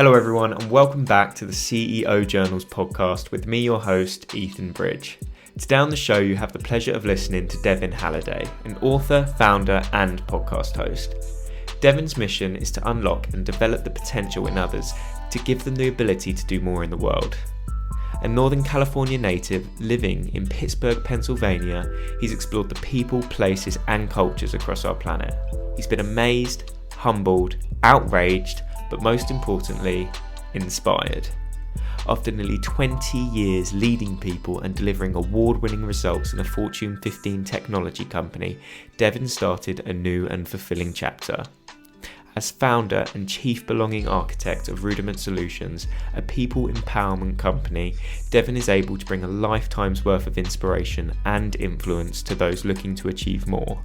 Hello everyone and welcome back to the CEO Journals podcast with me, your host, Ethan Bridge. Today on the show you have the pleasure of listening to Devin Halliday, an author, founder and podcast host. Devin's mission is to unlock and develop the potential in others to give them the ability to do more in the world. A Northern California native living in Pittsburgh, Pennsylvania, he's explored the people, places and cultures across our planet. He's been amazed, humbled, outraged, but most importantly, inspired. After nearly 20 years leading people and delivering award-winning results in a Fortune 15 technology company, Devin started a new and fulfilling chapter. As founder and chief belonging architect of Rudiment Solutions, a people empowerment company, Devin is able to bring a lifetime's worth of inspiration and influence to those looking to achieve more.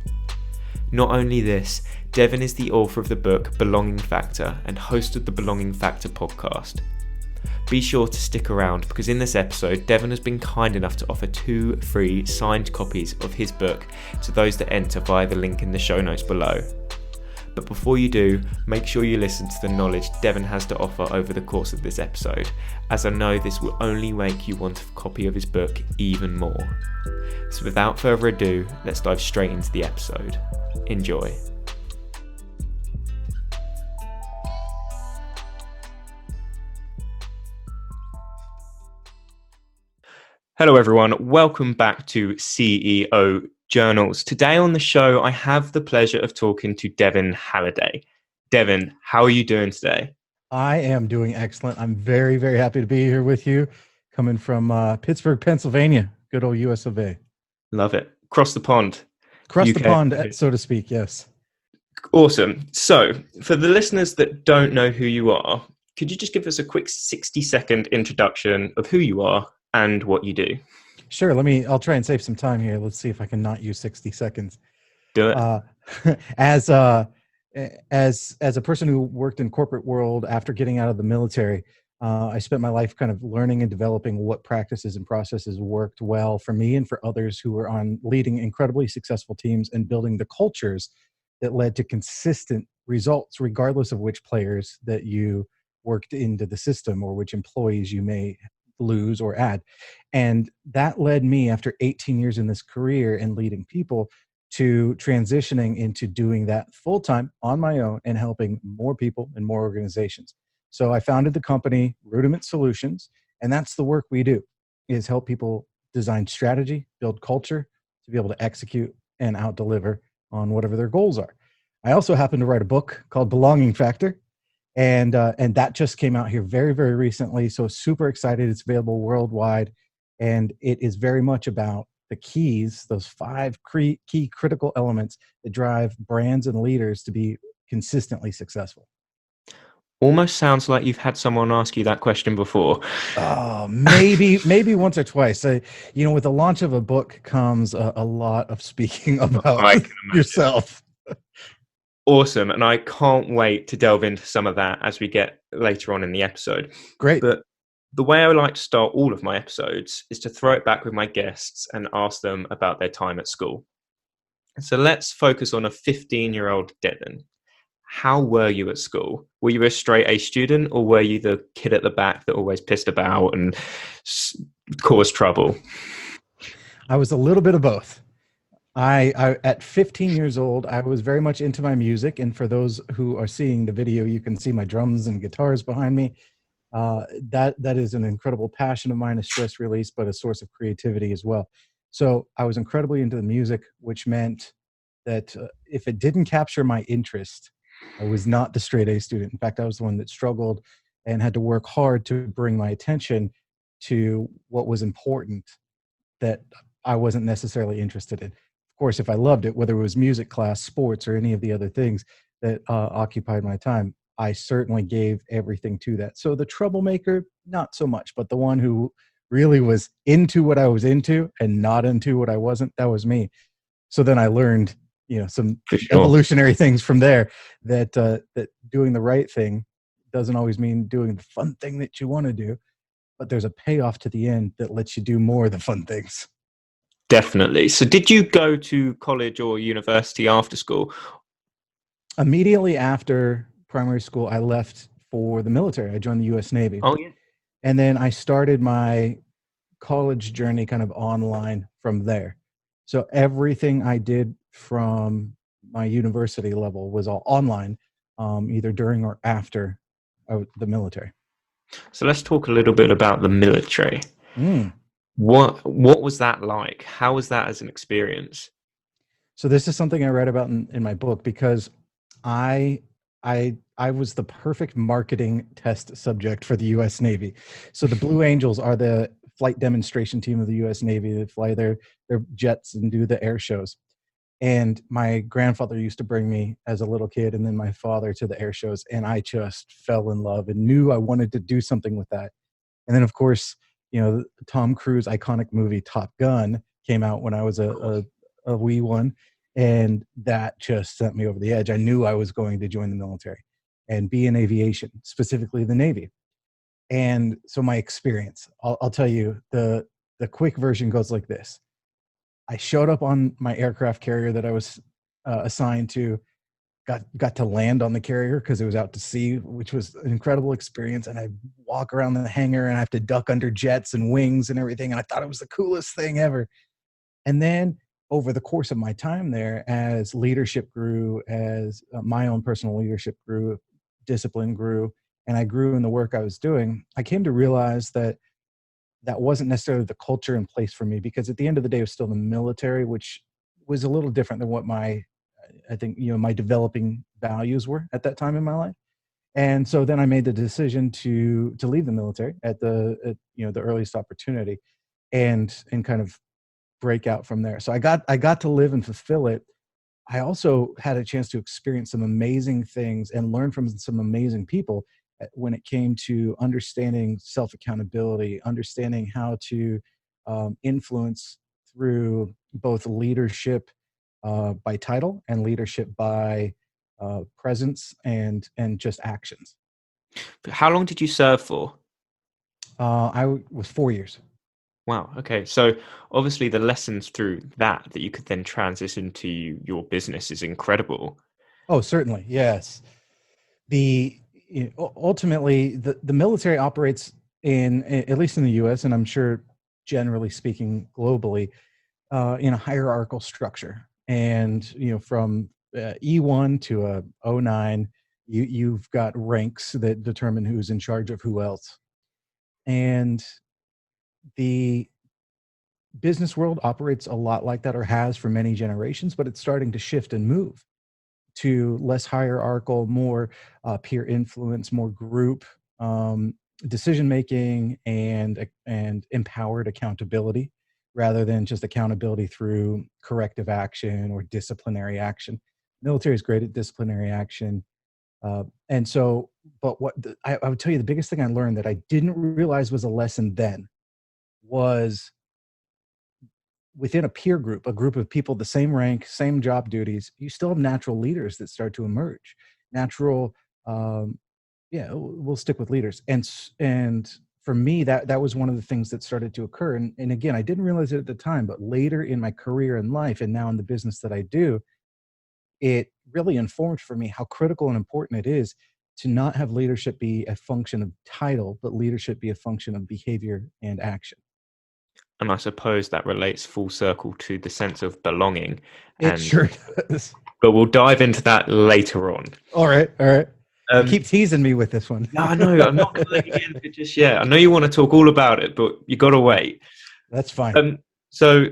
Not only this, Devin is the author of the book Belonging Factor and host of the Belonging Factor podcast. Be sure to stick around because in this episode, Devin has been kind enough to offer 2 free signed copies of his book to those that enter via the link in the show notes below. But before you do, make sure you listen to the knowledge Devin has to offer over the course of this episode, as I know this will only make you want a copy of his book even more. So without further ado, let's dive straight into the episode. Enjoy. Hello everyone, welcome back to CEO Journals. Today on the show, I have the pleasure of talking to Devin Halliday. Devin, how are you doing today? I am doing excellent. I'm very, very happy to be here with you, coming from Pittsburgh, Pennsylvania, good old US of A. Love it. Across the pond. Across UK. the pond, so to speak, yes. Awesome. So, for the listeners that don't know who you are, could you just give us a quick 60-second introduction of who you are and what you do? Sure. I'll try and save some time here. Let's see if I can not use 60 seconds. Do it. As a person who worked in corporate world after getting out of the military, I spent my life kind of learning and developing what practices and processes worked well for me and for others who were on leading incredibly successful teams and building the cultures that led to consistent results, regardless of which players that you worked into the system or which employees you may lose or add. And that led me, after 18 years in this career and leading people, to transitioning into doing that full-time on my own and helping more people and more organizations. So I founded the company Rudiment Solutions, and that's the work we do, is help people design strategy, build culture to be able to execute and out-deliver on whatever their goals are. I also happen to write a book called Belonging Factor, and that just came out here very, very recently. So super excited. It's available worldwide, and it is very much about the keys, those 5 key critical elements that drive brands and leaders to be consistently successful. Almost sounds like you've had someone ask you that question before. Oh, maybe once or twice. With the launch of a book comes a lot of speaking about yourself. Awesome. And I can't wait to delve into some of that as we get later on in the episode. Great. But the way I would like to start all of my episodes is to throw it back with my guests and ask them about their time at school. So let's focus on a 15-year-old Devin. How were you at school? Were you a straight A student, or were you the kid at the back that always pissed about and caused trouble? I was a little bit of both. I at 15 years old, I was very much into my music. And for those who are seeing the video, you can see my drums and guitars behind me. That is an incredible passion of mine, a stress release, but a source of creativity as well. So I was incredibly into the music, which meant that if it didn't capture my interest, I was not the straight A student. In fact, I was the one that struggled and had to work hard to bring my attention to what was important that I wasn't necessarily interested in. Of course, if I loved it, whether it was music class, sports, or any of the other things that occupied my time, I certainly gave everything to that. So the troublemaker, not so much, but the one who really was into what I was into and not into what I wasn't, that was me. So then I learned, some evolutionary things from there, that doing the right thing doesn't always mean doing the fun thing that you want to do, but there's a payoff to the end that lets you do more of the fun things. Definitely. So did you go to college or university after school? Immediately after primary school, I left for the military. I joined the U.S. Navy. Oh yeah. And then I started my college journey kind of online from there. So everything I did from my university level was all online, either during or after the military. So let's talk a little bit about the military. Mm. What was that like? How was that as an experience? So this is something I read about in my book because I I was the perfect marketing test subject for the U.S. Navy. So the Blue Angels are the flight demonstration team of the U.S. Navy. They fly their jets and do the air shows. And my grandfather used to bring me as a little kid, and then my father to the air shows, and I just fell in love and knew I wanted to do something with that. And then, of course, Tom Cruise iconic movie Top Gun came out when I was a wee one, and that just sent me over the edge. I knew I was going to join the military and be in aviation, specifically the Navy. And so my experience, I'll tell you, the quick version goes like this. I showed up on my aircraft carrier that I was assigned to, got to land on the carrier because it was out to sea, which was an incredible experience. And I walk around the hangar and I have to duck under jets and wings and everything. And I thought it was the coolest thing ever. And then over the course of my time there, as leadership grew, as my own personal leadership grew, discipline grew, and I grew in the work I was doing, I came to realize that that wasn't necessarily the culture in place for me, because at the end of the day, it was still the military, which was a little different than what I think, my developing values were at that time in my life. And so then I made the decision to leave the military at the earliest opportunity, and kind of break out from there. So I got to live and fulfill it. I also had a chance to experience some amazing things and learn from some amazing people when it came to understanding self accountability, understanding how to influence through both leadership by title and leadership by presence and just actions. How long did you serve for? Was 4 years. Wow. Okay. So obviously the lessons through that you could then transition to your business is incredible. Oh, certainly, yes. The Ultimately the military operates at least in the U.S., and I'm sure generally speaking globally, in a hierarchical structure. And from E1 to a O9, you've got ranks that determine who's in charge of who else. And the business world operates a lot like that, or has for many generations, but it's starting to shift and move to less hierarchical, more peer influence, more group decision making, and empowered accountability, rather than just accountability through corrective action or disciplinary action. Military is great at disciplinary action, and so. But I would tell you, the biggest thing I learned that I didn't realize was a lesson then was, within a peer group, a group of people, the same rank, same job duties, you still have natural leaders that start to emerge. Natural, yeah, we'll stick with leaders. And for me, that was one of the things that started to occur. And again, I didn't realize it at the time, but later in my career and life, and now in the business that I do, it really informed for me how critical and important it is to not have leadership be a function of title, but leadership be a function of behavior and action. And I suppose that relates full circle to the sense of belonging. It And sure does. but we'll dive into that later on. All right, all right. You Um, keep teasing me with this one. no, I know I'm not going to let you get into it just yet. I know you want to talk all about it, but you got to wait. That's fine. So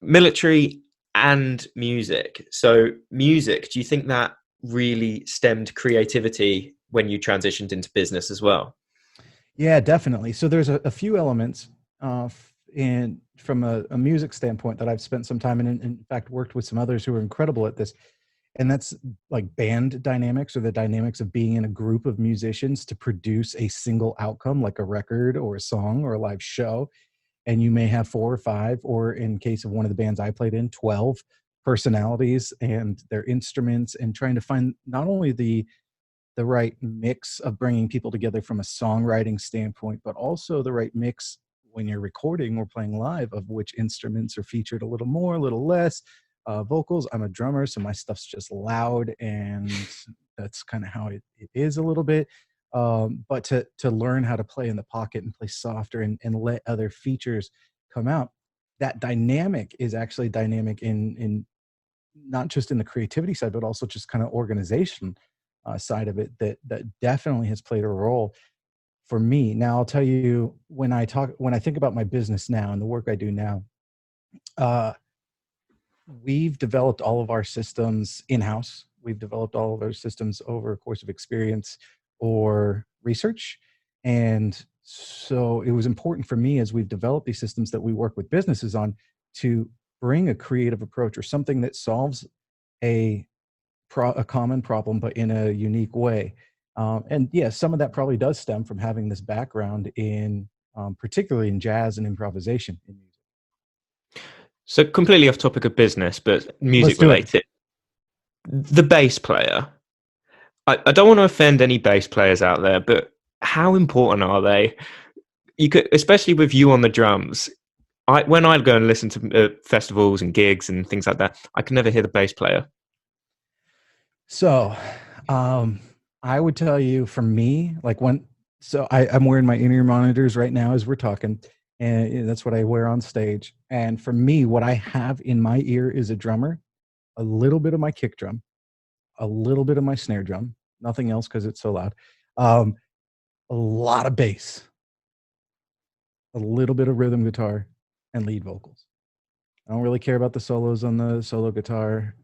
military and music. So music, do you think that really stemmed creativity when you transitioned into business as well? Yeah, definitely. So there's a few elements in from a music standpoint that I've spent some time in fact worked with some others who are incredible at this. And that's like band dynamics, or the dynamics of being in a group of musicians to produce a single outcome, like a record or a song or a live show. And you may have four or five, or in case of one of the bands I played in, 12 personalities and their instruments, and trying to find not only the right mix of bringing people together from a songwriting standpoint, but also the right mix when you're recording or playing live of which instruments are featured a little more, a little less. Vocals, I'm a drummer, so my stuff's just loud, and that's kind of how it is a little bit. But to learn how to play in the pocket and play softer and let other features come out, that dynamic is actually dynamic in not just in the creativity side, but also just kind of organization side of it, that definitely has played a role for me. Now, I'll tell you, when I think about my business now and the work I do now, uh, we've developed all of our systems in-house. We've developed all of our systems over a course of experience or research. And so it was important for me, as we've developed these systems that we work with businesses on, to bring a creative approach or something that solves a a common problem, but in a unique way. And yeah, some of that probably does stem from having this background in, particularly in jazz and improvisation in music. So completely off topic of business, but Let's music do it. related. The bass player. I don't want to offend any bass players out there, but how important are they? You could, especially with you on the drums. When I go and listen to festivals and gigs and things like that, I can never hear the bass player. So, I would tell you, for me, like I'm wearing my in-ear monitors right now as we're talking, and that's what I wear on stage. And for me, what I have in my ear is a drummer, a little bit of my kick drum, a little bit of my snare drum, nothing else because it's so loud. Um, a lot of bass, a little bit of rhythm guitar, and lead vocals. I don't really care about the solos on the solo guitar.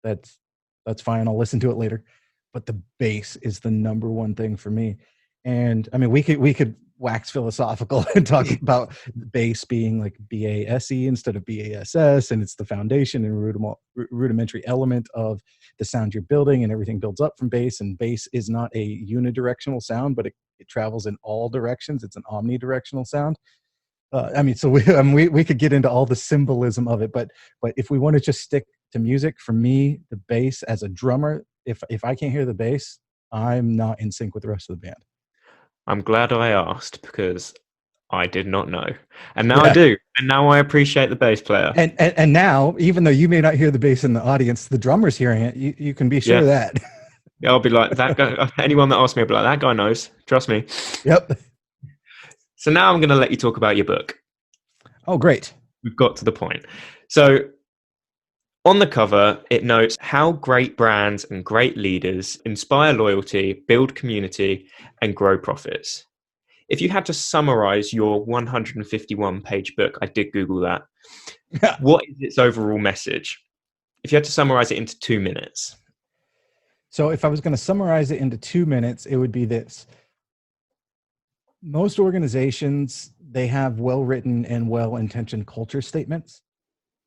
That's that's fine. I'll listen to it later. But the bass is the number one thing for me. And I mean, we could wax philosophical and talk about bass being like BASE instead of BASS, and it's the foundation and rudimentary element of the sound you're building, and everything builds up from bass. And bass is not a unidirectional sound, but it travels in all directions. It's an omnidirectional sound. I mean, so we could get into all the symbolism of it, but if we want to just stick to music, for me, the bass as a drummer, if I can't hear the bass, I'm not in sync with the rest of the band. I'm glad I asked because I did not know, and now I Yeah, do, and now I appreciate the bass player. and now, even though you may not hear the bass in the audience, the drummer's hearing it. You can be sure Yeah, of that. yeah, I'll be like that guy. Anyone that asks me, I'll be like, that guy knows. Trust me. Yep. So now I'm going to let you talk about your book. Oh, great. We've got to the point. So on the cover, it notes how great brands and great leaders inspire loyalty, build community, and grow profits. If you had to summarize your 151-page book, I did Google that, what is its overall message? If you had to summarize it into 2 minutes. So if I was going to summarize it into 2 minutes, it would be this. Most organizations, they have well-written and well-intentioned culture statements,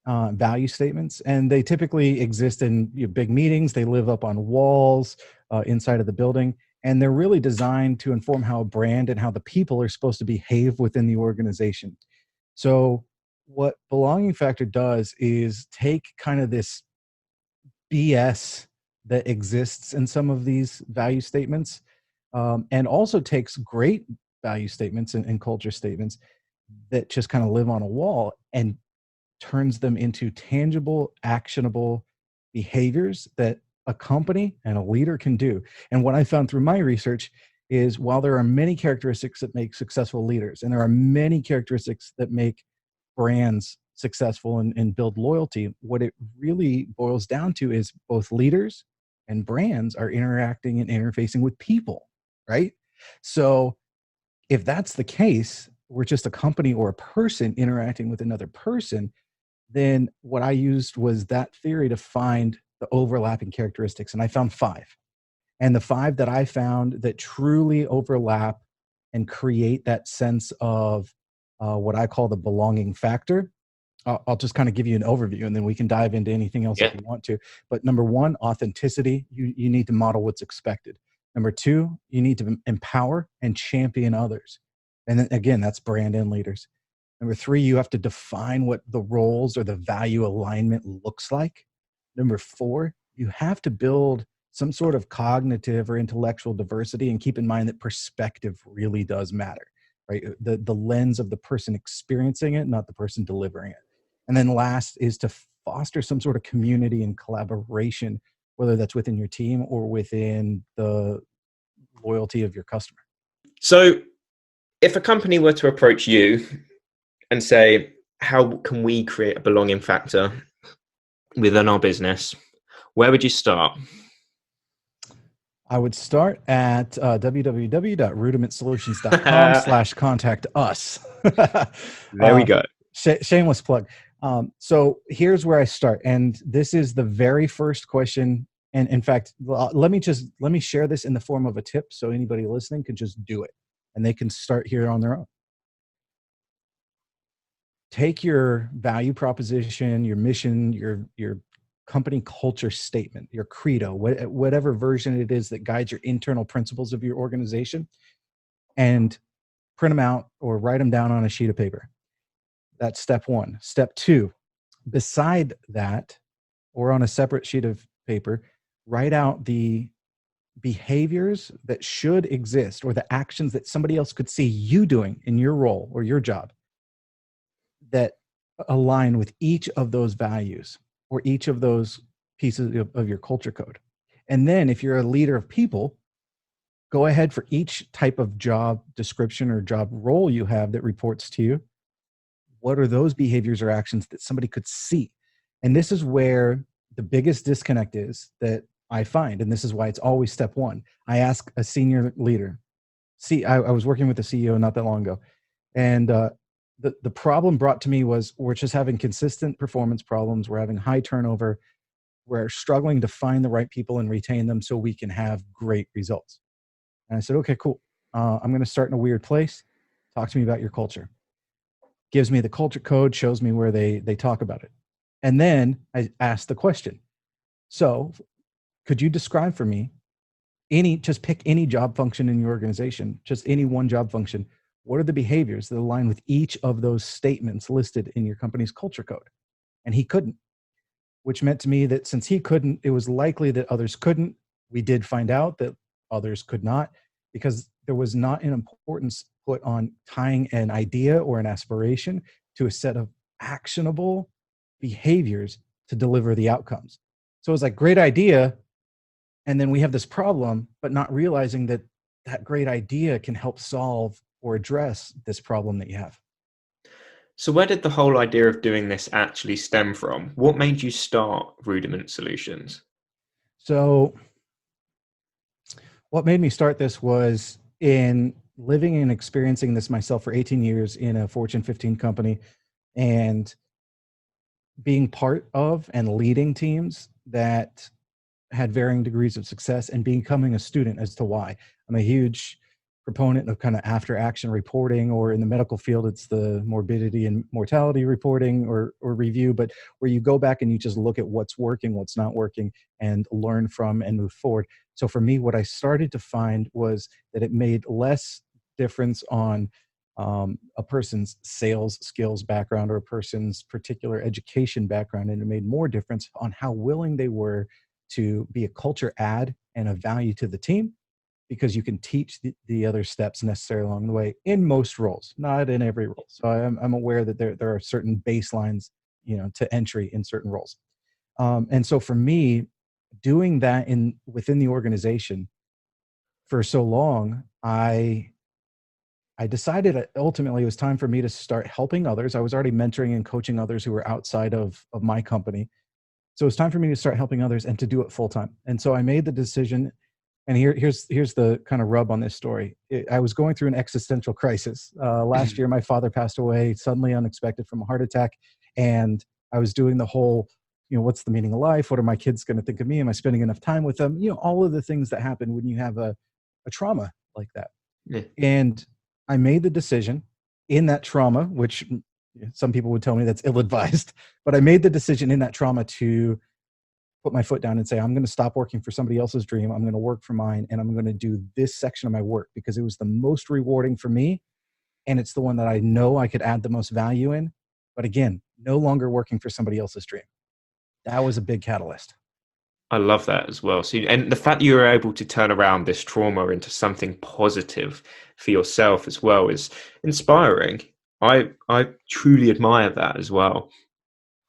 value statements, and they typically exist in big meetings. They live up on walls inside of the building, and they're really designed to inform how a brand and how the people are supposed to behave within the organization. So what Belonging Factor does is take kind of this BS that exists in some of these value statements, and also takes great value statements and culture statements that just kind of live on a wall, and turns them into tangible, actionable behaviors that a company and a leader can do. And what I found through my research is, while there are many characteristics that make successful leaders, and there are many characteristics that make brands successful and build loyalty, what it really boils down to is both leaders and brands are interacting and interfacing with people, right? So if that's the case, we're just a company or a person interacting with another person, then what I used was that theory to find the overlapping characteristics. And I found 5. And the 5 that I found that truly overlap and create that sense of what I call the belonging factor. I'll just kind of give you an overview, and then we can dive into anything else if you want to. But number 1, authenticity. You need to model what's expected. Number 2, you need to empower and champion others. And then again, that's brand and leaders. Number 3, you have to define what the roles or the value alignment looks like. Number 4, you have to build some sort of cognitive or intellectual diversity, and keep in mind that perspective really does matter, right? The lens of the person experiencing it, not the person delivering it. And then last is to foster some sort of community and collaboration, whether that's within your team or within the loyalty of your customer. So if a company were to approach you and say, how can we create a belonging factor within our business, where would you start? I would start at www.rudimentsolutions.com/contact us. There we go. Shameless plug. So here's where I start. And this is the very first question. And in fact, let me share this in the form of a tip so anybody listening can just do it and they can start here on their own. Take your value proposition, your mission, your company culture statement, your credo, whatever version it is that guides your internal principles of your organization, and print them out or write them down on a sheet of paper. That's step one. Step two, beside that, or on a separate sheet of paper, write out the behaviors that should exist or the actions that somebody else could see you doing in your role or your job that align with each of those values or each of those pieces of your culture code. And then if you're a leader of people, go ahead for each type of job description or job role you have that reports to you. What are those behaviors or actions that somebody could see? And this is where the biggest disconnect is that I find, and this is why it's always step one. I ask a senior leader. I was working with the CEO not that long ago, and the problem brought to me was we're just having consistent performance problems. We're having high turnover. We're struggling to find the right people and retain them so we can have great results. And I said, okay, cool. I'm going to start in a weird place. Talk to me about your culture. Gives me the culture code, shows me where they talk about it. And then I asked the question. So could you describe for me just pick any job function in your organization, just any one job function. What are the behaviors that align with each of those statements listed in your company's culture code? And he couldn't, which meant to me that since he couldn't, it was likely that others couldn't. We did find out that others could not because there was not an importance put on tying an idea or an aspiration to a set of actionable behaviors to deliver the outcomes. So it was like, great idea. And then we have this problem, but not realizing that that great idea can help solve or address this problem that you have. So where did the whole idea of doing this actually stem from? What made you start Rudiment Solutions? So what made me start this was in living and experiencing this myself for 18 years in a Fortune 15 company and being part of and leading teams that had varying degrees of success and becoming a student as to why. I'm a huge proponent of kind of after action reporting, or in the medical field, it's the morbidity and mortality reporting or review, but where you go back and you just look at what's working, what's not working, and learn from and move forward. So for me, what I started to find was that it made less difference on a person's sales skills background or a person's particular education background, and it made more difference on how willing they were to be a culture add and a value to the team, because you can teach the other steps necessary along the way in most roles, not in every role. So I'm aware that there are certain baselines, to entry in certain roles. And so for me, doing that within the organization for so long, I decided ultimately it was time for me to start helping others. I was already mentoring and coaching others who were outside of my company. So it's time for me to start helping others and to do it full time. And so I made the decision. And here's the kind of rub on this story. I was going through an existential crisis. Last year, my father passed away suddenly, unexpected, from a heart attack. And I was doing the whole, what's the meaning of life? What are my kids going to think of me? Am I spending enough time with them? All of the things that happen when you have a trauma like that. Yeah. And I made the decision in that trauma, which some people would tell me that's ill-advised, but I made the decision in that trauma to put my foot down and say, I'm going to stop working for somebody else's dream. I'm going to work for mine, and I'm going to do this section of my work because it was the most rewarding for me. And it's the one that I know I could add the most value in. But again, no longer working for somebody else's dream. That was a big catalyst. I love that as well. So, and the fact that you were able to turn around this trauma into something positive for yourself as well is inspiring. I truly admire that as well.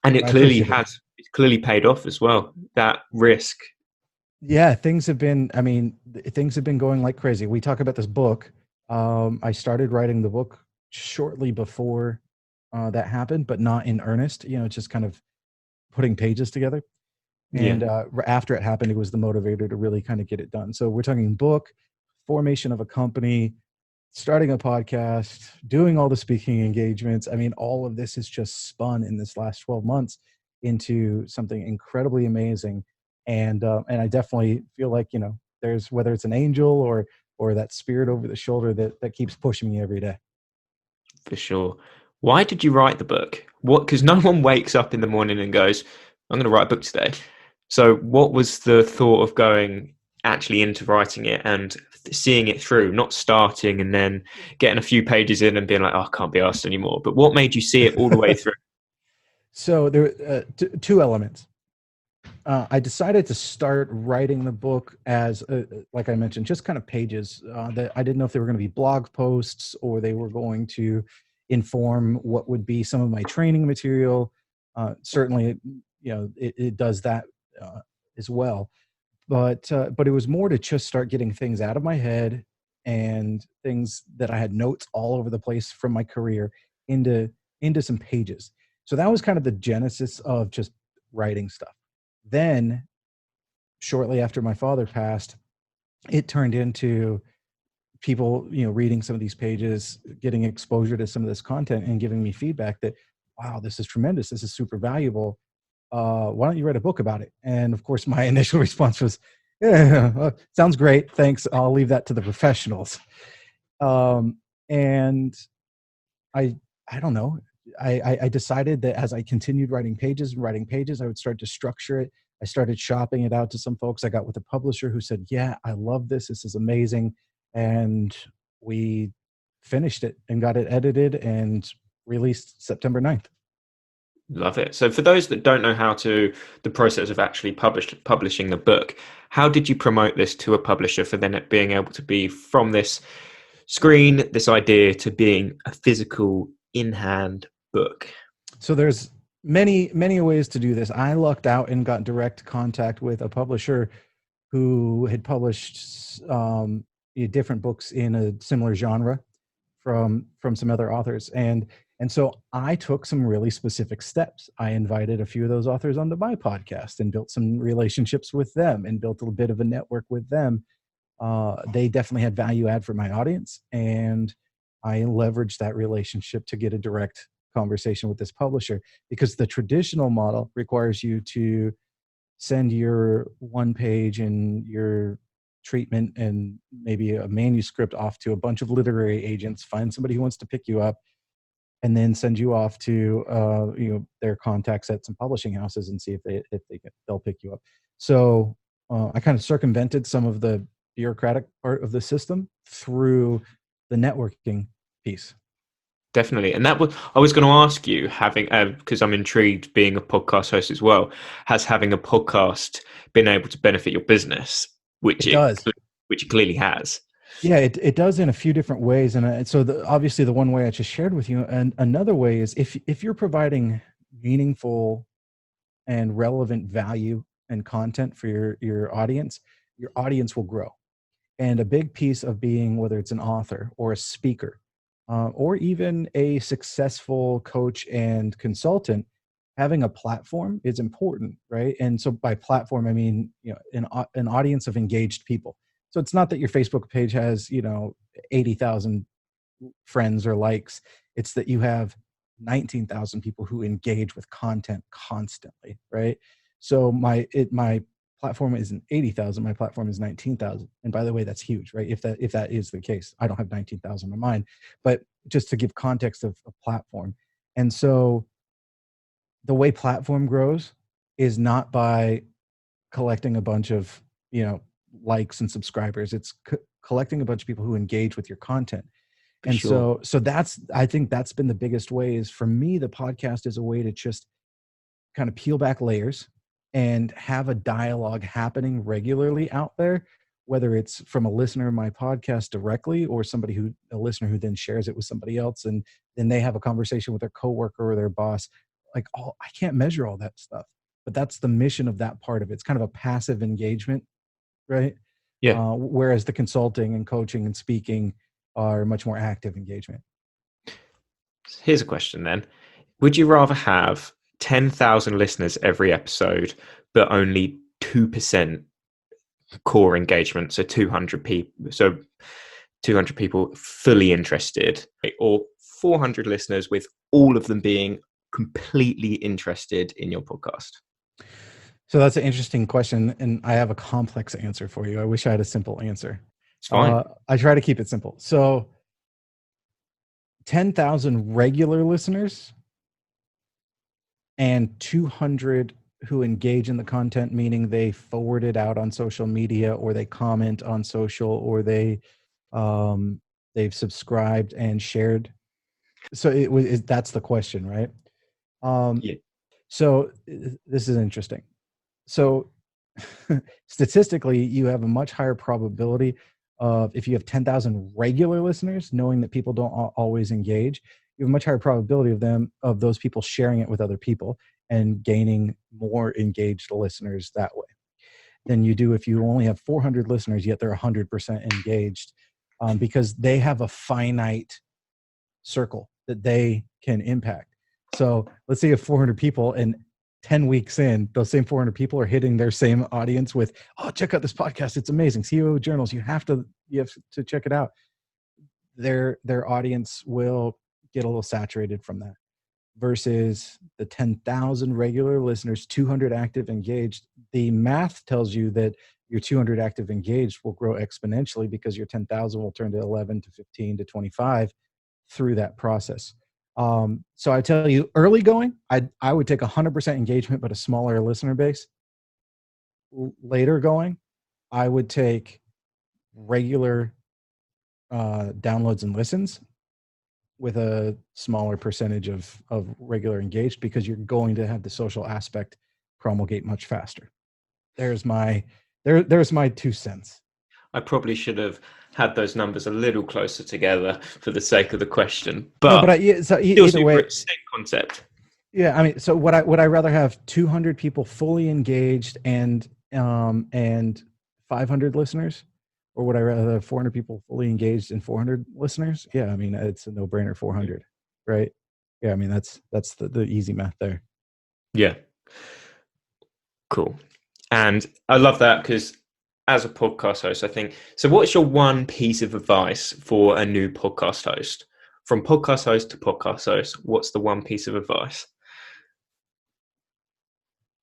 And it clearly paid off as well, that risk. Yeah, things have been going like crazy. We talk about this book. I started writing the book shortly before that happened, but not in earnest, just kind of putting pages together. Yeah, And after it happened, it was the motivator to really kind of get it done. So we're talking book, formation of a company, starting a podcast, doing all the speaking engagements. I mean, all of this has just spun in this last 12 months into something incredibly amazing. And I definitely feel like, there's, whether it's an angel or that spirit over the shoulder that keeps pushing me every day. for sure. Why did you write the book? What? Because no one wakes up in the morning and goes, "I'm going to write a book today." So, what was the thought of going actually into writing it and seeing it through, not starting and then getting a few pages in and being like, "Oh, I can't be asked anymore." But what made you see it all the way through? So there two elements. I decided to start writing the book as, like I mentioned, just kind of pages that I didn't know if they were going to be blog posts or they were going to inform what would be some of my training material. Certainly, it does that uh, as well. But it was more to just start getting things out of my head and things that I had notes all over the place from my career into some pages. So that was kind of the genesis of just writing stuff. Then, shortly after my father passed, it turned into people, reading some of these pages, getting exposure to some of this content and giving me feedback that, wow, this is tremendous. This is super valuable. Why don't you write a book about it? And of course, my initial response was, yeah, sounds great. Thanks. I'll leave that to the professionals. And I, I don't know. I decided that as I continued writing pages, I would start to structure it. I started shopping it out to some folks. I got with a publisher who said, "Yeah, I love this. This is amazing." And we finished it and got it edited and released September 9th. Love it. So, for those that don't know the process of actually publishing the book, how did you promote this to a publisher for then it being able to be from this screen, this idea to being a physical in hand book? So there's many ways to do this. I lucked out and got direct contact with a publisher who had published different books in a similar genre from some other authors, and so I took some really specific steps. I invited a few of those authors onto my podcast and built some relationships with them and built a bit of a network with them. They definitely had value add for my audience, and I leveraged that relationship to get a direct conversation with this publisher, because the traditional model requires you to send your one page and your treatment and maybe a manuscript off to a bunch of literary agents, find somebody who wants to pick you up, and then send you off to their contacts at some publishing houses and see they'll pick you up. So I kind of circumvented some of the bureaucratic part of the system through the networking piece. Definitely. And that was, I was going to ask you, having, because I'm intrigued being a podcast host as well, has having a podcast been able to benefit your business, It does. which it clearly has? Yeah, it does in a few different ways, and so obviously the one way I just shared with you, and another way is if you're providing meaningful and relevant value and content for your audience will grow. And a big piece of being, whether it's an author or a speaker, or even a successful coach and consultant, having a platform is important, right? And so by platform, I mean, an audience of engaged people. So it's not that your Facebook page has 80,000 friends or likes. It's that you have 19,000 people who engage with content constantly, right? So my platform isn't 80,000, my platform is 19,000. And by the way, that's huge, right? If that is the case, I don't have 19,000 on mine, but just to give context of a platform. And so the way platform grows is not by collecting a bunch of, likes and subscribers. It's collecting a bunch of people who engage with your content. For And sure. so I think that's been the biggest way. Is for me, the podcast is a way to just kind of peel back layers and have a dialogue happening regularly out there, whether it's from a listener of my podcast directly or a listener who then shares it with somebody else, and then they have a conversation with their coworker or their boss. I can't measure all that stuff, but that's the mission of that part of it. It's kind of a passive engagement right? Yeah. Whereas the consulting and coaching and speaking are much more active engagement. Here's a question then. Would you rather have 10,000 listeners every episode, but only 2% core engagement? So 200 people. So 200 people fully interested, or 400 listeners with all of them being completely interested in your podcast? So that's an interesting question, and I have a complex answer for you. I wish I had a simple answer. It's fine. I try to keep it simple. So 10,000 regular listeners and 200 who engage in the content, meaning they forward it out on social media, or they comment on social, or they've subscribed and shared. So that's the question, right? Yeah. So this is interesting. So statistically, you have a much higher probability of, if you have 10,000 regular listeners, knowing that people don't always engage, you have a much higher probability of those people sharing it with other people and gaining more engaged listeners that way than you do if you only have 400 listeners, yet they're 100% engaged, because they have a finite circle that they can impact. So let's say you have 400 people, and 10 weeks in, those same 400 people are hitting their same audience with, oh, check out this podcast. It's amazing. CEO Journals. You have to check it out. Their audience will get a little saturated from that, versus the 10,000 regular listeners, 200 active engaged. The math tells you that your 200 active engaged will grow exponentially, because your 10,000 will turn to 11 to 15 to 25 through that process. So I tell you, early going, I would take 100% engagement, but a smaller listener base. Later going, I would take regular downloads and listens with a smaller percentage of regular engaged, because you're going to have the social aspect promulgate much faster. There's my 2 cents. I probably should have had those numbers a little closer together for the sake of the question, No, but so either way, same concept. Yeah, I mean, so would I rather have 200 people fully engaged and 500 listeners, or would I rather have 400 people fully engaged and 400 listeners? Yeah, I mean, it's a no-brainer, 400, right? Yeah, I mean, that's the easy math there. Yeah. Cool. And I love that, because as a podcast host, I think, so what's your one piece of advice for a new podcast host? From podcast host to podcast host, what's the one piece of advice?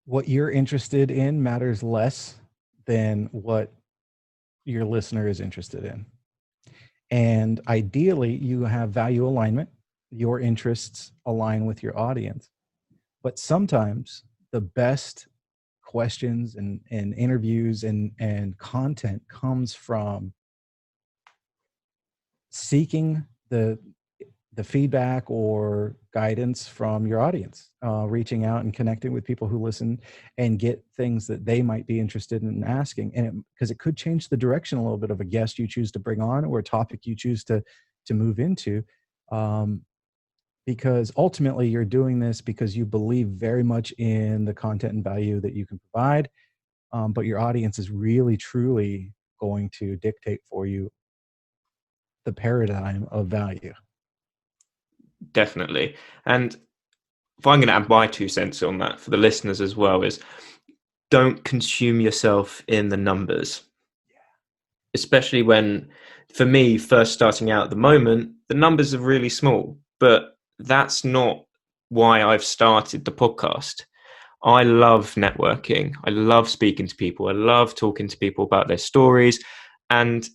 What you're interested in matters less than what your listener is interested in. And ideally, you have value alignment. Your interests align with your audience. But sometimes the best questions and interviews and content comes from seeking the feedback or guidance from your audience, reaching out and connecting with people who listen and get things that they might be interested in asking. And because it could change the direction a little bit of a guest you choose to bring on, or a topic you choose to move into. Because ultimately you're doing this because you believe very much in the content and value that you can provide. But your audience is really, truly going to dictate for you the paradigm of value. Definitely. And if I'm going to add my 2 cents on that for the listeners as well, is don't consume yourself in the numbers. Especially when, for me, first starting out at the moment, the numbers are really small, but that's not why I've started the podcast. I love networking. I love speaking to people. I love talking to people about their stories. And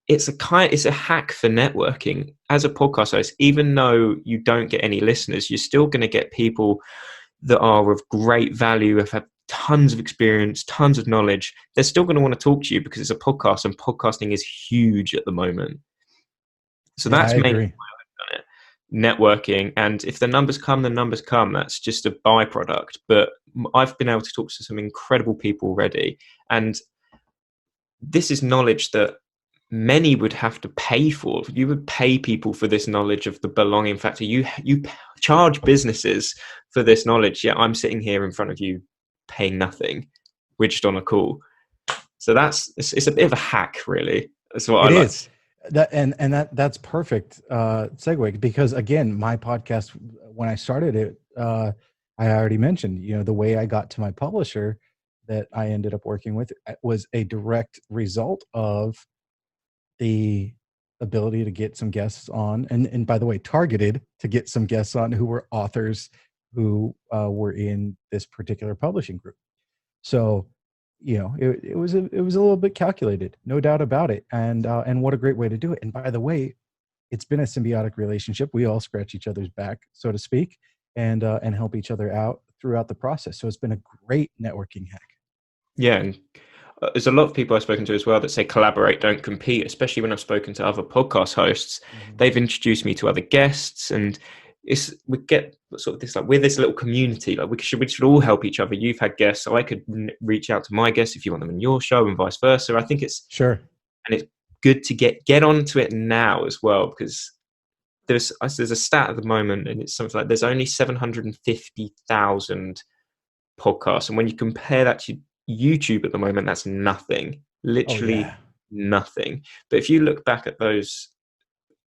it's a hack for networking. As a podcast host, even though you don't get any listeners, you're still going to get people that are of great value, have had tons of experience, tons of knowledge. They're still going to want to talk to you because it's a podcast, and podcasting is huge at the moment. So Yeah, that's I mainly agree. why I've done it. Networking. And if the numbers come, the numbers come. That's just a byproduct. But I've been able to talk to some incredible people already. And this is knowledge that many would have to pay for. You would pay people for this knowledge of the belonging factor. You charge businesses for this knowledge. Yeah, I'm sitting here in front of you paying nothing. We're just on a call. So it's a bit of a hack, really. That's what It I like is to. that's perfect segue, because again, my podcast, when I started it, I already mentioned, the way I got to my publisher that I ended up working with was a direct result of the ability to get some guests on, and by the way, targeted to get some guests on who were authors who were in this particular publishing group. So, it was a little bit calculated, no doubt about it, and what a great way to do it. And by the way, it's been a symbiotic relationship. We all scratch each other's back, so to speak, and help each other out throughout the process. So it's been a great networking hack. Yeah, and there's a lot of people I've spoken to as well that say collaborate, don't compete. Especially when I've spoken to other podcast hosts, they've introduced me to other guests, and we get sort of this, like, we're this little community. Like, we should all help each other. You've had guests, so I could reach out to my guests if you want them in your show, and vice versa. I think it's Sure. and it's good to get onto it now as well, because there's a stat at the moment, and it's something like there's only 750,000 podcasts, and when you compare that to YouTube at the moment, that's nothing, literally nothing. But if you look back at those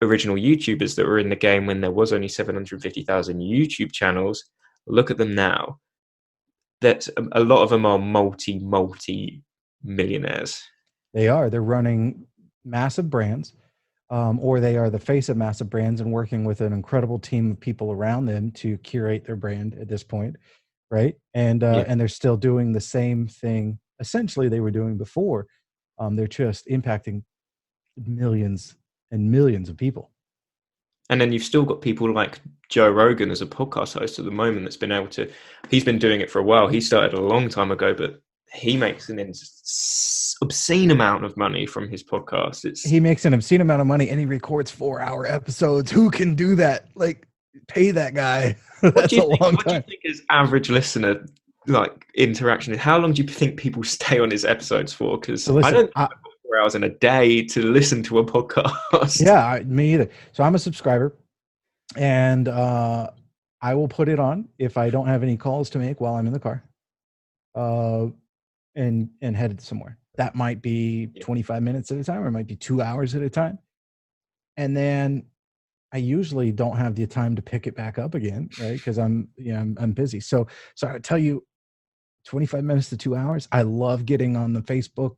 original YouTubers that were in the game when there was only 750,000 YouTube channels, look at them now. That a lot of them are multi millionaires. They're running massive brands, or they are the face of massive brands and working with an incredible team of people around them to curate their brand at this point, right? And they're still doing the same thing essentially they were doing before. They're just impacting millions and millions of people. And then you've still got people like Joe Rogan as a podcast host at the moment that's been able to, he's been doing it for a while. He started a long time ago, but he makes an obscene amount of money from his podcast. He makes an obscene amount of money, and he records 4-hour episodes. Who can do that? Like, pay that guy. That's a long time. What do you think his average listener, like, interaction is? How long do you think people stay on his episodes for? Because I don't think I've got 4 hours in a day to listen to a podcast. Yeah, me either. So I'm a subscriber, and I will put it on if I don't have any calls to make while I'm in the car, and headed somewhere. That might be 25 minutes at a time, or it might be 2 hours at a time. And then I usually don't have the time to pick it back up again, right? Because I'm busy. So I tell you, 25 minutes to 2 hours. I love getting on the Facebook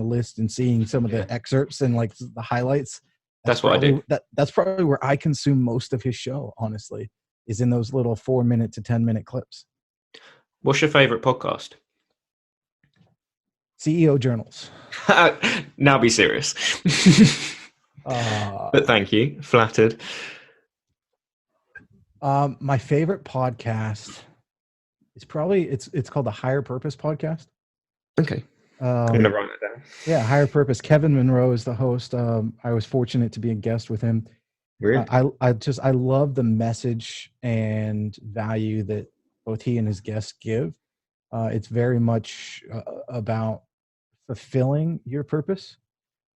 list and seeing some of the excerpts and, like, the highlights. That's what I do. That's probably where I consume most of his show, honestly, is in those little 4-minute to 10-minute clips. What's your favorite podcast? CEO Journals. Now be serious. But thank you. Flattered. My favorite podcast is probably it's called the Higher Purpose Podcast. Okay. I'm gonna write it down. Yeah, Higher Purpose. Kevin Monroe is the host. I was fortunate to be a guest with him. Really? I love the message and value that both he and his guests give. It's very much about fulfilling your purpose,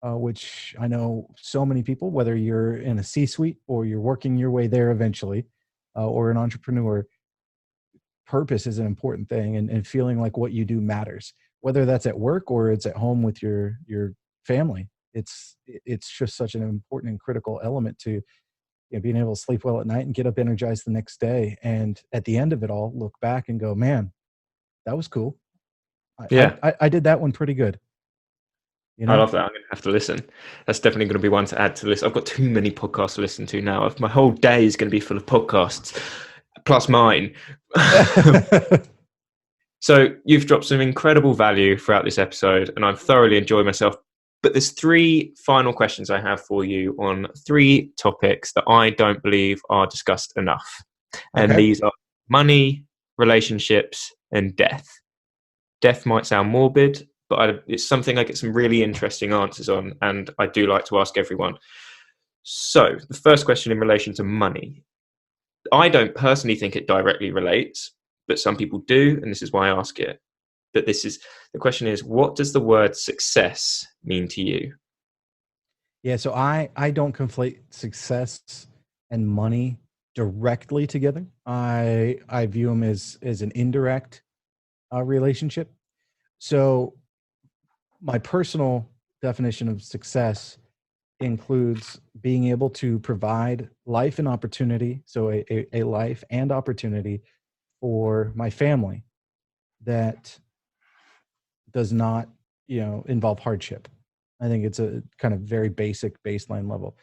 which I know so many people, whether you're in a C-suite or you're working your way there eventually, or an entrepreneur, purpose is an important thing, and feeling like what you do matters, whether that's at work or it's at home with your family. It's just such an important and critical element to being able to sleep well at night and get up energized the next day. And at the end of it all, look back and go, man, that was cool. I did that one pretty good. I love that. I'm going to have to listen. That's definitely going to be one to add to the list. I've got too many podcasts to listen to now. My whole day is going to be full of podcasts, plus mine. So you've dropped some incredible value throughout this episode, and I've thoroughly enjoyed myself. But there's 3 final questions I have for you on 3 topics that I don't believe are discussed enough. And these are money, relationships, and death. Death might sound morbid, but it's something I get some really interesting answers on, and I do like to ask everyone. So the first question in relation to money. I don't personally think it directly relates, but some people do, and this is why I ask it. But the question is, what does the word success mean to you? Yeah, so I don't conflate success and money directly together. I view them as an indirect relationship. So my personal definition of success includes being able to provide life and opportunity, so a life and opportunity for my family that does not, involve hardship. I think it's a kind of very basic baseline level.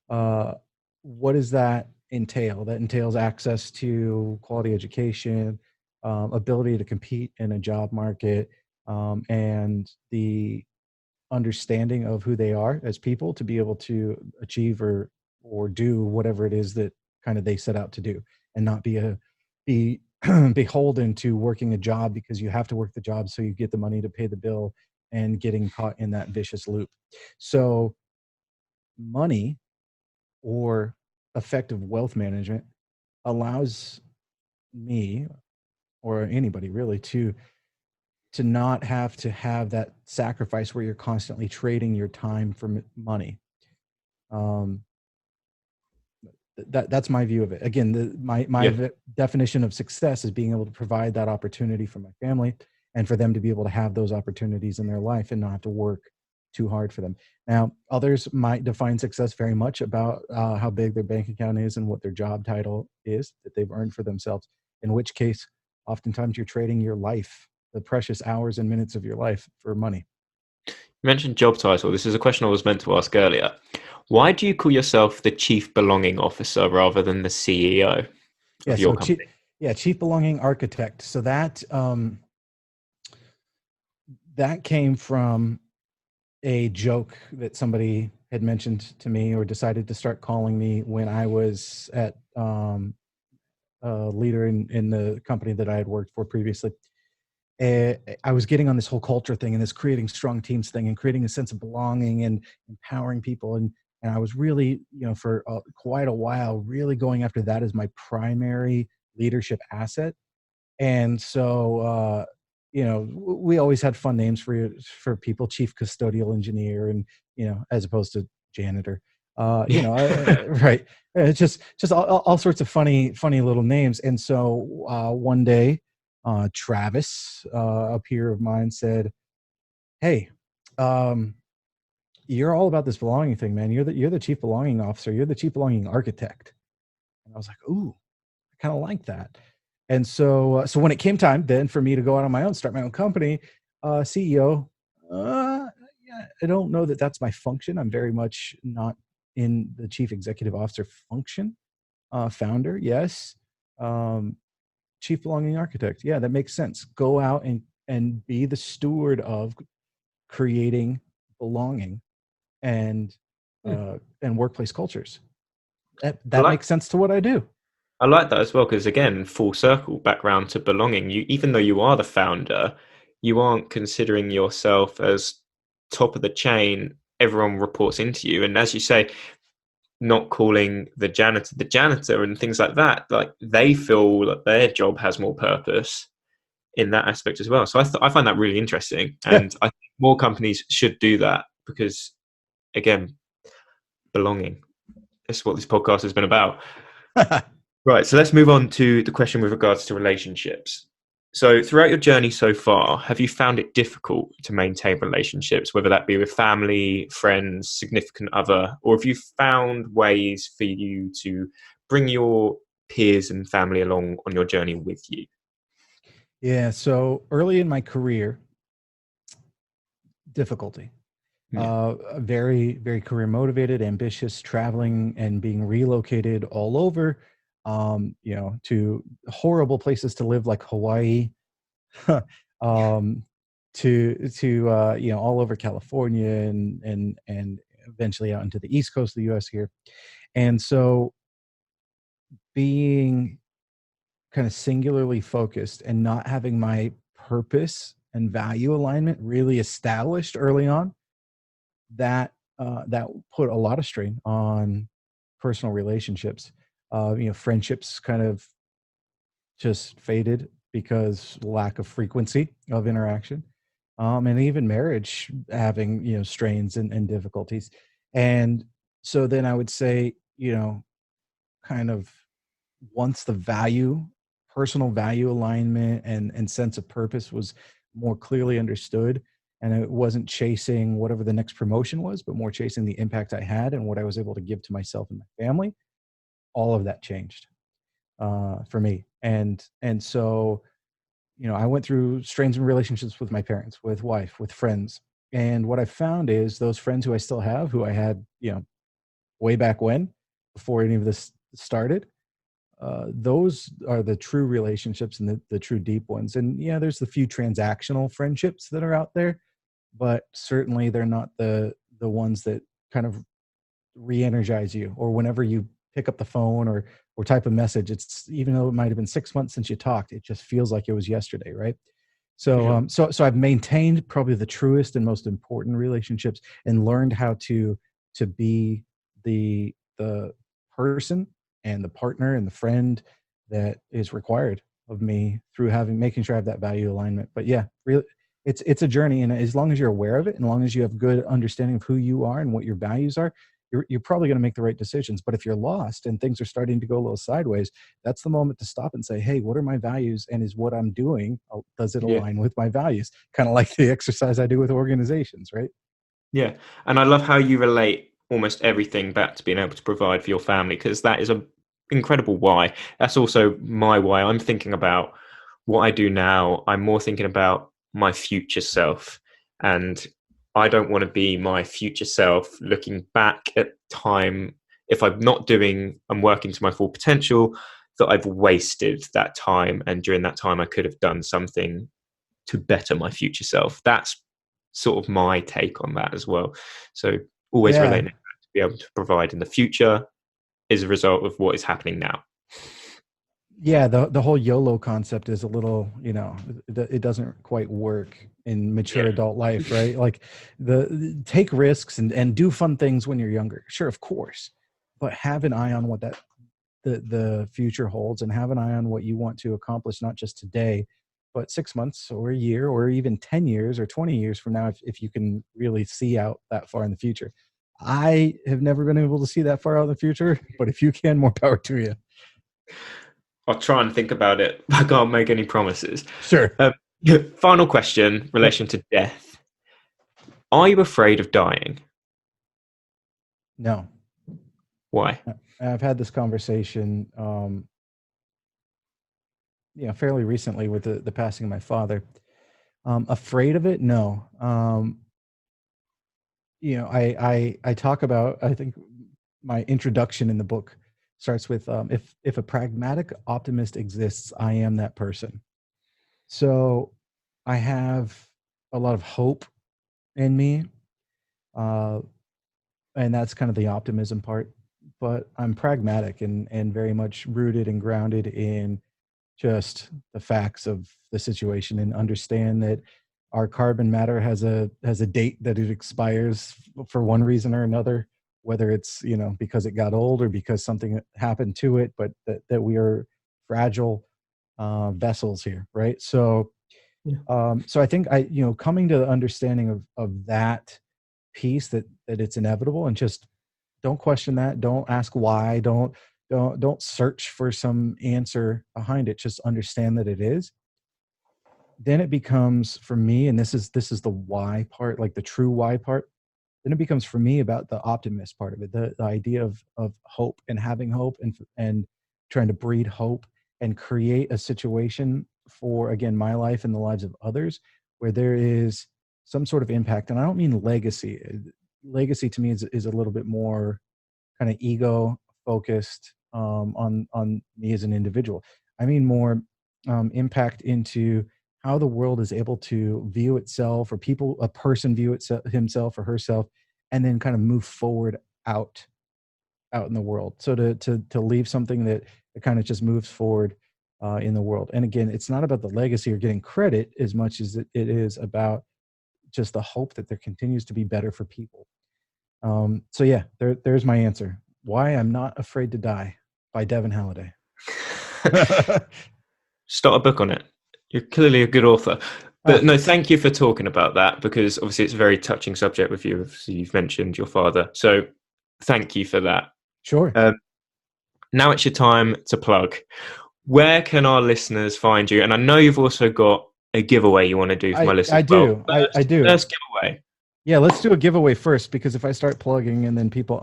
Uh, what does that entail? That entails access to quality education, ability to compete in a job market, and the understanding of who they are as people to be able to achieve or do whatever it is that kind of they set out to do, and not be beholden to working a job because you have to work the job so you get the money to pay the bill, and getting caught in that vicious loop. So money, or effective wealth management, allows me, or anybody really, to not have that sacrifice where you're constantly trading your time for money. um that's my view of it. Again, Yeah. definition of success is being able to provide that opportunity for my family, and for them to be able to have those opportunities in their life and not have to work too hard for them. Now, others might define success very much about how big their bank account is and what their job title is that they've earned for themselves, in which case oftentimes you're trading your life, the precious hours and minutes of your life, for money. You mentioned job title. This is a question I was meant to ask earlier. Why do you call yourself the Chief Belonging Officer rather than the CEO Yeah, of your so company? chief belonging architect. So that came from a joke that somebody had mentioned to me, or decided to start calling me, when I was at a leader in the company that I had worked for previously. I was getting on this whole culture thing, and this creating strong teams thing, and creating a sense of belonging and empowering people. And I was really, for quite a while, really going after that as my primary leadership asset. And so, we always had fun names for people: chief custodial engineer, and as opposed to janitor. Right? It's just all sorts of funny little names. And so one day, Travis, a peer of mine, said, "Hey, um, you're all about this belonging thing, man. You're the chief belonging officer. You're the chief belonging architect." And I was like, "Ooh, I kind of like that." And so when it came time then for me to go out on my own, start my own company, CEO, yeah, I don't know that that's my function. I'm very much not in the chief executive officer function. Founder, yes. Um, Chief belonging architect, yeah, that makes sense. Go out and be the steward of creating belonging and Yeah. and workplace cultures. That I that like makes sense to what I do. I like that as well because again, full circle back round to belonging. You, even though you are the founder, you aren't considering yourself as top of the chain. Everyone reports into you, and as you say, not calling the janitor and things like that. Like they feel that their job has more purpose in that aspect as well. So I find that really interesting, Yeah. and I think more companies should do that because again, belonging. That's what this podcast has been about. Right, so let's move on to the question with regards to relationships. So, throughout your journey so far, have you found it difficult to maintain relationships, whether that be with family, friends, significant other, or have you found ways for you to bring your peers and family along on your journey with you? Yeah, so early in my career, difficulty. Yeah. Very, very career motivated, ambitious, traveling and being relocated all over, to horrible places to live like Hawaii, um, to all over California, and eventually out into the East Coast of the U.S. here. And so being kind of singularly focused and not having my purpose and value alignment really established early on, that put a lot of strain on personal relationships. Friendships kind of just faded because lack of frequency of interaction, and even marriage having strains and difficulties. And so then I would say, kind of, once the personal value alignment and sense of purpose was more clearly understood, And it wasn't chasing whatever the next promotion was, but more chasing the impact I had and what I was able to give to myself and my family. All of that changed for me. And so, I went through strains in relationships with my parents, with wife, with friends. And what I found is those friends who I still have, who I had, way back when, before any of this started, those are the true relationships and the true deep ones. And yeah, there's the few transactional friendships that are out there, but certainly they're not the ones that kind of re-energize you, or whenever you pick up the phone or type a message, it's, even though it might have been 6 months since you talked, it just feels like it was yesterday, right? So Yeah. so I've maintained probably the truest and most important relationships, and learned how to be the person and the partner and the friend that is required of me, through making sure I have that value alignment. But yeah, really, it's a journey, and as long as you're aware of it, and as long as you have good understanding of who you are and what your values are, you're probably going to make the right decisions. But if you're lost and things are starting to go a little sideways, that's the moment to stop and say, hey, what are my values, and is what I'm doing, does it Yeah. align with my values? Kind of like the exercise I do with organizations, right? Yeah. And I love how you relate almost everything back to being able to provide for your family, because that is a incredible why. That's also my why. I'm thinking about what I do now. I'm more thinking about my future self. And I don't want to be my future self looking back at time, if I'm not doing and working to my full potential, that I've wasted that time. And during that time, I could have done something to better my future self. That's sort of my take on that as well. So always Yeah. relating it back to be able to provide in the future is a result of what is happening now. Yeah, the whole YOLO concept is a little, it doesn't quite work in mature Yeah. adult life, right? Like, take risks and do fun things when you're younger. Sure, of course, but have an eye on what the future holds, and have an eye on what you want to accomplish, not just today, but 6 months or a year or even 10 years or 20 years from now, if you can really see out that far in the future. I have never been able to see that far out in the future, but if you can, more power to you. I'll try and think about it. I can't make any promises. Sure. Um, Final question, Yep. relation to death. Are you afraid of dying? No. Why? I've had this conversation, fairly recently with the passing of my father. Afraid of it? No. I talk about, I think my introduction in the book starts with, if a pragmatic optimist exists, I am that person. So I have a lot of hope in me, uh, and that's kind of the optimism part. But I'm pragmatic and very much rooted and grounded in just the facts of the situation, and understand that our carbon matter has a date that it expires for one reason or another, whether it's, because it got old or because something happened to it, but that we are fragile vessels here, right? So Yeah. so I think, coming to the understanding of that piece, that it's inevitable, and just don't question that, don't ask why, don't search for some answer behind it, just understand that it is. Then it becomes, for me, and this is the why part, like the true why part, then it becomes for me about the optimist part of it, the idea of hope, and having hope, and trying to breed hope, and create a situation for, again, my life and the lives of others, where there is some sort of impact. And I don't mean legacy. Legacy to me is a little bit more kind of ego focused, on me as an individual. I mean more impact into how the world is able to view itself, or a person view himself or herself, and then kind of move forward out in the world. So to leave something that kind of just moves forward in the world. And again, it's not about the legacy or getting credit as much as it is about just the hope that there continues to be better for people. So yeah, there's my answer. Why I'm Not Afraid to Die, by Devin Halliday. Start a book on it. You're clearly a good author. But no, thank you for talking about that, because obviously it's a very touching subject with you. Obviously, you've mentioned your father. So thank you for that. Sure. Now it's your time to plug. Where can our listeners find you? And I know you've also got a giveaway you want to do for my listeners? I do. I do. First giveaway. Yeah, let's do a giveaway first, because if I start plugging and then people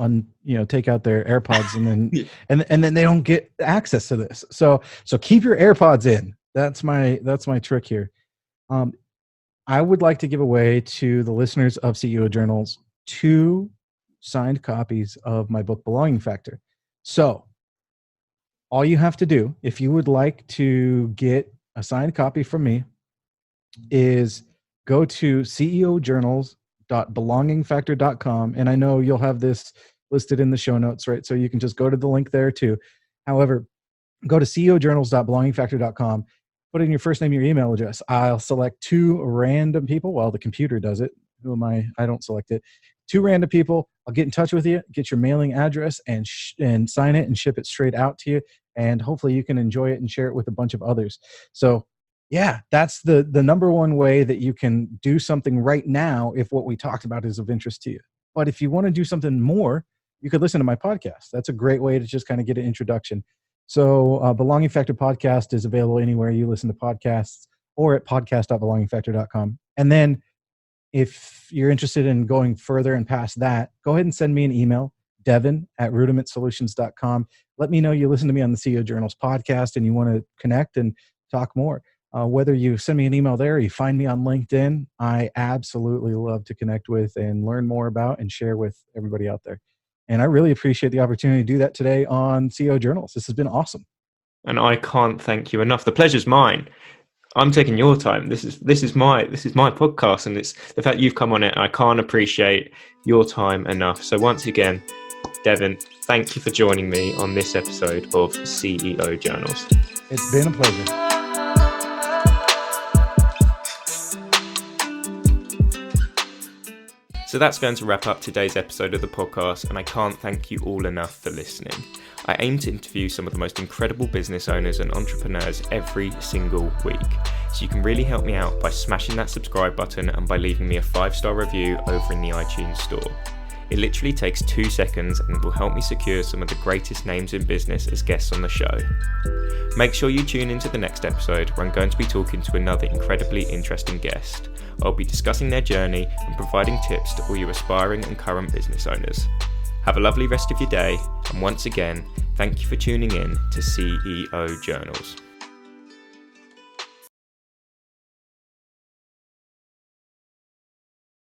take out their AirPods and then and then they don't get access to this. So keep your AirPods in. That's my trick here. I would like to give away to the listeners of CEO Journals 2 signed copies of my book Belonging Factor. So all you have to do, if you would like to get a signed copy from me, is go to ceojournals.belongingfactor.com. And I know you'll have this listed in the show notes, right? So you can just go to the link there too. However, go to ceojournals.belongingfactor.com, put in your first name, your email address. I'll select 2 random people. Well, the computer does it. Who am I? I don't select it. 2 random people. I'll get in touch with you, get your mailing address, and sign it and ship it straight out to you. And hopefully you can enjoy it and share it with a bunch of others. So yeah, that's the number one way that you can do something right now if what we talked about is of interest to you. But if you want to do something more, you could listen to my podcast. That's a great way to just kind of get an introduction. So Belonging Factor Podcast is available anywhere you listen to podcasts, or at podcast.belongingfactor.com. And then if you're interested in going further and past that, go ahead and send me an email, Devin@rudimentsolutions.com. Let me know you listen to me on the CEO Journals podcast and you want to connect and talk more. Whether you send me an email there or you find me on LinkedIn, I absolutely love to connect with and learn more about and share with everybody out there. And I really appreciate the opportunity to do that today on CEO Journals. This has been awesome. And I can't thank you enough. The pleasure's mine. I'm taking your time. This is my podcast, and it's the fact you've come on it. I can't appreciate your time enough. So once again, Devin, thank you for joining me on this episode of CEO Journals. It's been a pleasure. So that's going to wrap up today's episode of the podcast, and I can't thank you all enough for listening. I aim to interview some of the most incredible business owners and entrepreneurs every single week. So you can really help me out by smashing that subscribe button and by leaving me a 5-star review over in the iTunes store. It literally takes 2 seconds and will help me secure some of the greatest names in business as guests on the show. Make sure you tune into the next episode, where I'm going to be talking to another incredibly interesting guest. I'll be discussing their journey and providing tips to all you aspiring and current business owners. Have a lovely rest of your day, and once again, thank you for tuning in to CEO Journals.